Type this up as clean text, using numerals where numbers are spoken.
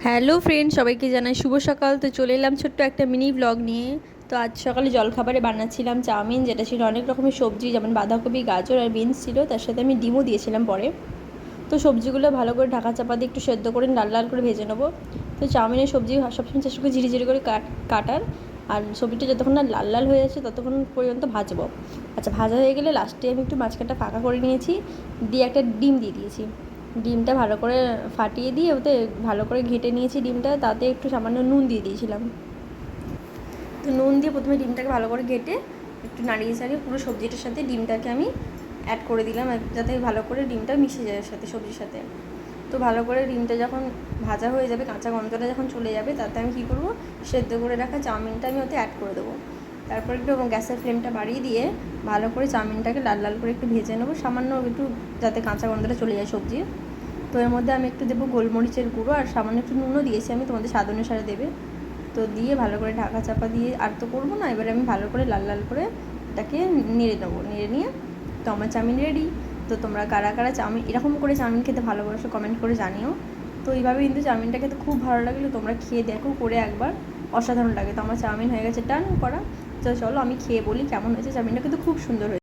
Hello friend, সবাইকে জানাই শুভ সকাল। তো চলে এলাম ছোট্ট একটা মিনি ব্লগ নিয়ে। তো আজ সকালে জলখাবারে বানাচ্ছিলাম চাউমিন, যেটা ছিল অনেক রকমের সবজি, যেমন বাঁধাকপি, গাজর আর বিনস ছিল। তার সাথে আমি ডিমও দিয়েছিলাম পরে। তো সবজিগুলো ভালো করে ঢাকা চাপা দিয়ে একটু সেদ্ধ করে লাল লাল করে ভেজে নেবো। তো চাউমিনের সবজি সবসময় চেষ্টা করে ঝিরি ঝিরি করে কাটার। আর সবজিটা যতক্ষণ না লাল লাল হয়ে যাচ্ছে ততক্ষণ পর্যন্ত ভাজবো। আচ্ছা, ভাজা হয়ে গেলে লাস্টে আমি একটু মাঝখানটা ফাঁকা করে নিয়েছি, দিয়ে একটা ডিম দিয়ে দিয়েছি। ডিমটা ভালো করে ফাটিয়ে দিয়ে ওতে ভালো করে ঘেঁটে নিয়েছি ডিমটা, তাতে একটু সামান্য নুন দিয়ে দিয়েছিলাম। তো নুন দিয়ে প্রথমে ডিমটাকে ভালো করে ঘেঁটে একটু নাড়িয়ে চাড়িয়ে পুরো সবজিটার সাথে ডিমটাকে আমি অ্যাড করে দিলাম, যাতে ভালো করে ডিমটা মিশে যায় সাথে সবজির সাথে। তো ভালো করে ডিমটা যখন ভাজা হয়ে যাবে, কাঁচা গন্ধটা যখন চলে যাবে, তাতে আমি কী করবো, সেদ্ধ করে রাখা চাউমিনটা আমি ওতে অ্যাড করে দেবো। তারপর একটু গ্যাসের ফ্লেমটা বাড়িয়ে দিয়ে ভালো করে চাউমিনটাকে লাল লাল করে একটু ভেজে নেবো, সামান্য একটু, যাতে কাঁচা গন্ধটা চলে যায় সবজির। তো এর মধ্যে আমি একটু দেবো গোলমরিচের গুঁড়ো, আর সামান্য একটু নুনও দিয়েছি আমি, তোমাদের স্বাদ অনুসারে দেবে। তো দিয়ে ভালো করে ঢাকা চাপা দিয়ে আর তো করবো না, এবারে আমি ভালো করে লাল লাল করে এটাকে নেড়ে নেবো। নেড়ে নিয়ে তো আমার চাউমিন রেডি। তো তোমরা কারা কারা চাউমিন এরকম করে চাউমিন খেতে ভালোবাসো কমেন্ট করে জানিও। তো এইভাবে কিন্তু চাউমিনটা খেতে খুব ভালো লাগলো, তোমরা খেয়ে দেখো করে একবার, অসাধারণ লাগে। তো আমার চাউমিন হয়ে গেছে ডান করা। তো চলো আমি খেয়ে বলি কেমন হয়েছে। চাউমিনটা কিন্তু খুব সুন্দর হয়েছে।